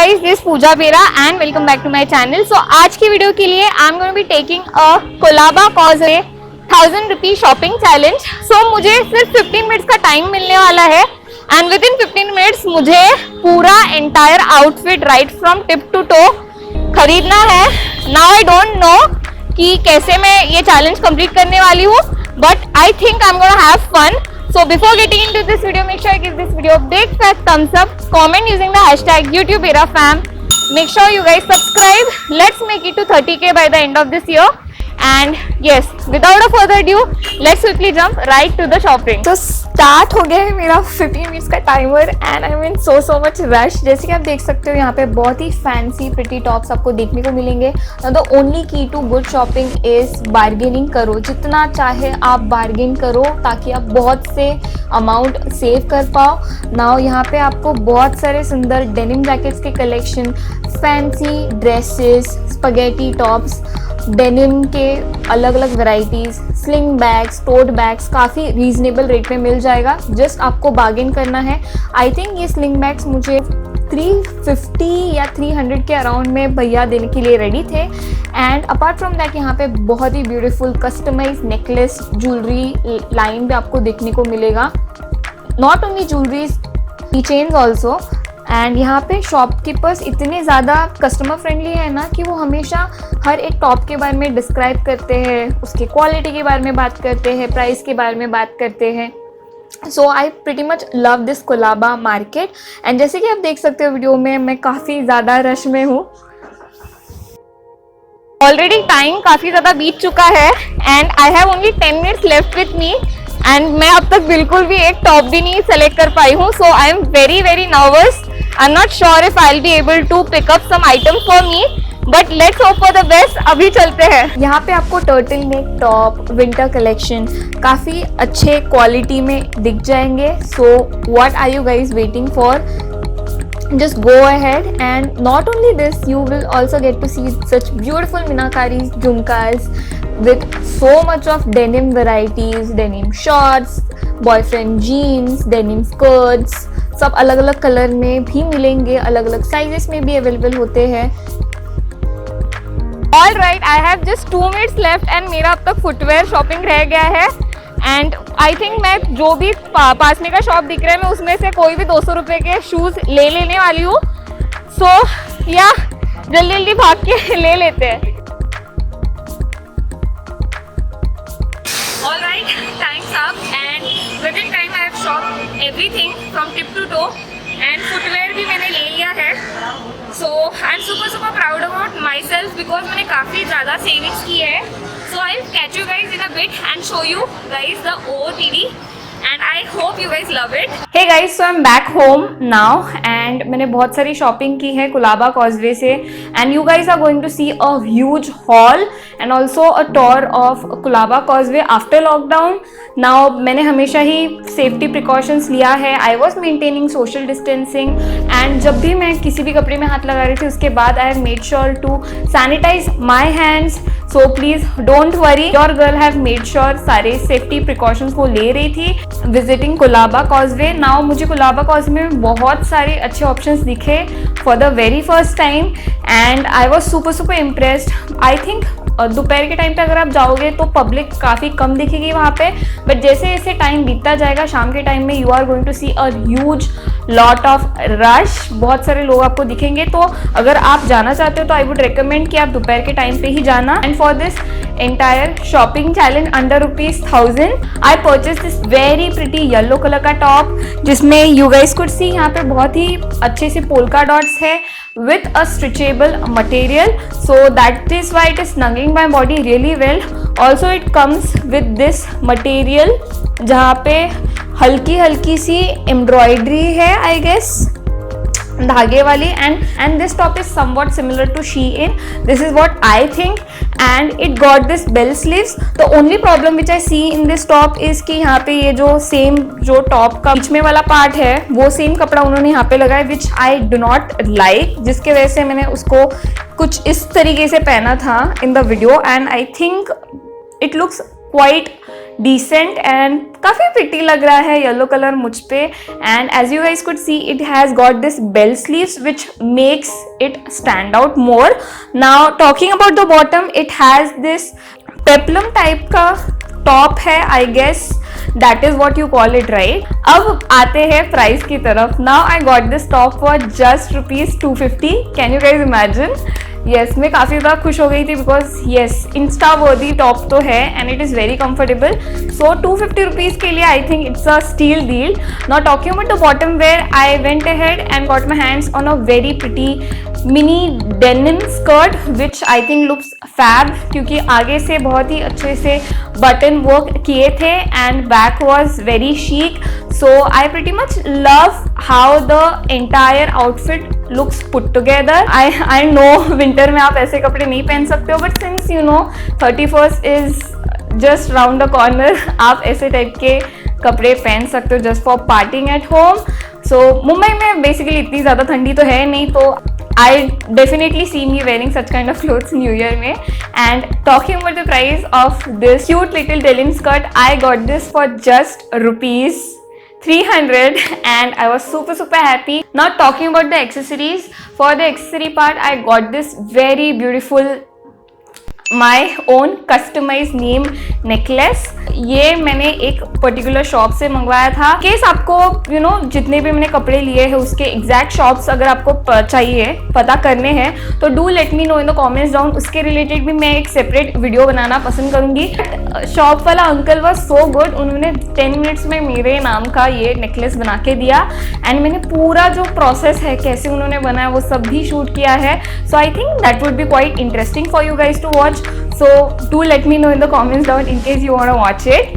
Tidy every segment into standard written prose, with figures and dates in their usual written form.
guys, this is Pooja Bera and welcome back to my channel. So आज की video के लिए I'm going to be taking a Colaba Causeway 1000 rupee shopping challenge. So मुझे सिर्फ 15 minutes का time मिलने वाला है and within 15 मिनट्स मुझे पूरा entire outfit right from tip to toe खरीदना है. Now I don't know कि कैसे मैं ये चैलेंज कंप्लीट करने वाली हूँ, but I think I'm gonna have fun. So before getting into this video, make sure you give this video a big fat thumbs up, comment using the hashtag YouTubeEraFam. Make sure you guys subscribe. Let's make it to 30k by the end of this year. And yes, without a further ado, let's quickly jump right to the shopping. So start हो गया है मेरा 15 minutes का timer and I mean so much rush. जैसे कि आप देख सकते हो यहाँ पे बहुत ही फैंसी प्रिटी टॉप्स आपको देखने को मिलेंगे. The only key to good shopping is bargaining करो. जितना चाहे आप बार्गेन करो ताकि आप बहुत से अमाउंट सेव कर पाओ. नाउ यहाँ पे आपको बहुत सारे सुंदर डेनिम जैकेट्स के collection, fancy dresses, spaghetti tops, denim के अलग अलग वैरायटीज, स्लिंग बैग्स, टोट बैग्स काफ़ी रीजनेबल रेट में मिल जाएगा. जस्ट आपको बार्गेन करना है. आई थिंक ये स्लिंग बैग्स मुझे 350 या 300 के अराउंड में भैया देने के लिए रेडी थे. एंड अपार्ट फ्रॉम दैट यहाँ पे बहुत ही beautiful customise necklace jewellery line भी आपको देखने को मिलेगा. नॉट ओनली ज्वेलरीज, की चेन्स ऑल्सो. एंड यहाँ पे शॉपकीपर्स इतने ज़्यादा कस्टमर फ्रेंडली है ना कि वो हमेशा हर एक टॉप के बारे में डिस्क्राइब करते हैं, उसकी क्वालिटी के बारे में बात करते हैं, प्राइस के बारे में बात करते हैं. So I pretty much love this Colaba market. And जैसे कि आप देख सकते हो वीडियो में, मैं काफ़ी ज़्यादा रश में हूँ. ऑलरेडी टाइम काफ़ी ज़्यादा बीत चुका है and I have only 10 minutes left with me. And मैं अब तक बिल्कुल भी एक टॉप भी नहीं सेलेक्ट कर पाई हूँ. So I am very nervous. I'm not sure if I'll be able to pick up some items for me, but let's hope for the best. अभी चलते हैं. यहाँ पे आपको turtle neck top, winter collection काफ़ी अच्छे क्वालिटी में दिख जाएंगे. So what are you guys waiting for? Just go ahead. And not only this, you will also get to see such beautiful minakaris, jhumkas with so much of denim varieties, denim shorts, boyfriend jeans, denim skirts. सब अलग अलग colour में भी मिलेंगे, अलग अलग sizes में भी अवेलेबल होते हैं. All right, I have just 2 minutes left and मेरा अब तक फुटवेयर शॉपिंग रह गया है. एंड आई थिंक मैं जो भी पास में का शॉप दिख रहा है, मैं उसमें से कोई भी 200 रुपये के शूज़ लेने वाली हूँ. सो या जल्दी भाग के ले लेते हैं. All right, time's up and within time I have shopped everything from tip to toe and footwear भी मैंने ले लिया है. So I'm super proud about myself because मैंने काफ़ी ज़्यादा savings की है. So I'll catch you guys in a bit and show you guys the OOTD and I hope you guys love it. Hey guys, so I'm back home now and मैंने बहुत सारी shopping की है Colaba causeway से and you guys are going to see a huge haul and also a tour of Colaba causeway after lockdown. Now मैंने हमेशा ही safety precautions लिया है. I was maintaining social distancing and जब भी मैं किसी भी कपड़े में हाथ लगा रही थी उसके बाद I have made sure to sanitize my hands. So please don't worry, your girl have made sure सारे सेफ्टी प्रिकॉशंस वो ले रही थी विजिटिंग कोलाबा कॉजवे. नाउ मुझे कोलाबा कॉजवे में बहुत सारे अच्छे ऑप्शंस दिखे for the very first time and I was super impressed. I think दोपहर के टाइम पे अगर आप जाओगे तो पब्लिक काफ़ी कम दिखेगी वहाँ पे, बट जैसे जैसे टाइम बीतता जाएगा शाम के टाइम में you are going to see a huge lot of rush. बहुत सारे लोग आपको दिखेंगे. तो अगर आप जाना चाहते हो तो आई वुड रिकमेंड कि आप दोपहर के टाइम पे ही जाना. And for this entire shopping challenge under ₹1000 I purchase this very pretty yellow colour का टॉप जिसमें यू गाइस कुड सी यहाँ पे बहुत ही अच्छे से पोल्का डॉट्स है with a stretchable material, so that is why it is snugging my body really well. Also it comes with this material जहाँ पे हल्की सी एम्ब्रॉयडरी है आई गेस धागे वाली. and this top is somewhat similar to Shein. This is what I think and it got this bell sleeves. The only problem which I see in this top is कि यहाँ पे ये जो same जो top का बीच में वाला part है वो सेम कपड़ा उन्होंने यहाँ पे लगाया which I do not like, जिसके वजह से मैंने उसको कुछ इस तरीके से पहना था in the video and I think it looks quite decent and काफ़ी प्रिटी लग रहा है येलो कलर मुझ पे. And as you guys could see it has got this bell sleeves which makes it stand out more. Now talking about the bottom, it has this peplum type का top है, I guess that is what you call it right. अब आते हैं price की तरफ. Now I got this top for just ₹250. Can you guys imagine? Yes, मैं काफ़ी ज़्यादा खुश हो गई थी because yes, Insta worthy top तो है and it is very comfortable. So ₹250 के लिए I think it's a steal deal. Not talking about the bottom wear, I went ahead and got my hands on a very pretty mini denim skirt which I think looks fab, क्योंकि आगे से बहुत ही अच्छे से button work किए थे and back was very chic. So I pretty much love how the entire outfit looks put together. I know winter में आप ऐसे कपड़े नहीं पहन सकते हो, but since you know 31st is just round the corner, आप ऐसे टाइप के कपड़े पहन सकते हो just for partying at home. So Mumbai में basically इतनी ज़्यादा ठंडी तो है नहीं, तो I definitely see me wearing such kind of clothes New Year में. And talking about the price of this cute little denim skirt, I got this for just ₹300 and I was super happy. Now talking about the accessories, for the accessory part I got this very beautiful my own customized name necklace. ये मैंने एक particular shop से मंगवाया था. Case आपको you know जितने भी मैंने कपड़े लिए हैं उसके एग्जैक्ट शॉप्स अगर आपको चाहिए पता करने हैं तो do let me know in the comments down. उसके रिलेटेड भी मैं एक सेपरेट वीडियो बनाना पसंद करूंगी. शॉप वाला अंकल वॉज सो गुड. उन्होंने 10 मिनट्स में मेरे नाम का ये नेकलेस बना के दिया एंड मैंने पूरा जो प्रोसेस है कैसे उन्होंने बनाया वो सब भी शूट किया है. So I think that would be quite interesting for you guys to watch. So do let me know in the comments down in case you want to watch it.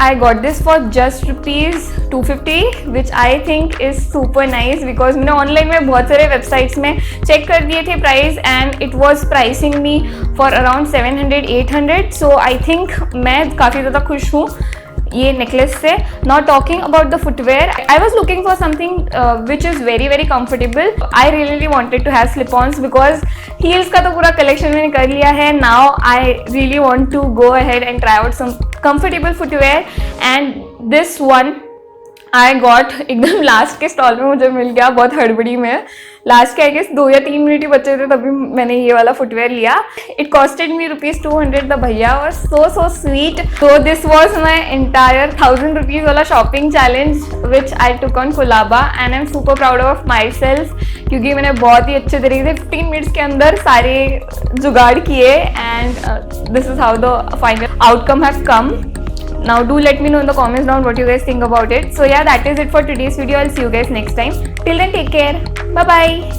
I got this for just ₹250 which I think is super nice because मैंने online में बहुत सारे websites में check कर दिए थे price and it was pricing me for around 700-800. So I think मैं काफ़ी ज़्यादा खुश हूँ ये नेकलेस से. Not talking about the footwear, I was looking for something which is very comfortable. I really wanted to have slip ons because heels का तो पूरा कलेक्शन मैंने कर लिया है. Now I really want to go ahead and try out some comfortable footwear and this one I got एकदम last के stall में मुझे मिल गया बहुत हड़बड़ी में. लास्ट के आई गेस 2 या 3 मिनट ही बचे थे तभी मैंने ये वाला फुटवेयर लिया. It costed me ₹200. द भैया was so sweet. So this was my entire ₹1000 वाला shopping challenge which I took on Colaba and I am super proud of my self क्योंकि मैंने बहुत ही अच्छे तरीके से 15 मिनट्स के अंदर सारे जुगाड़ किए and this is how the final outcome have come. Now do let me know in the comments down what you guys think about it. So yeah, that is it for today's video. I'll see you guys next time. Till then, take care. Bye bye.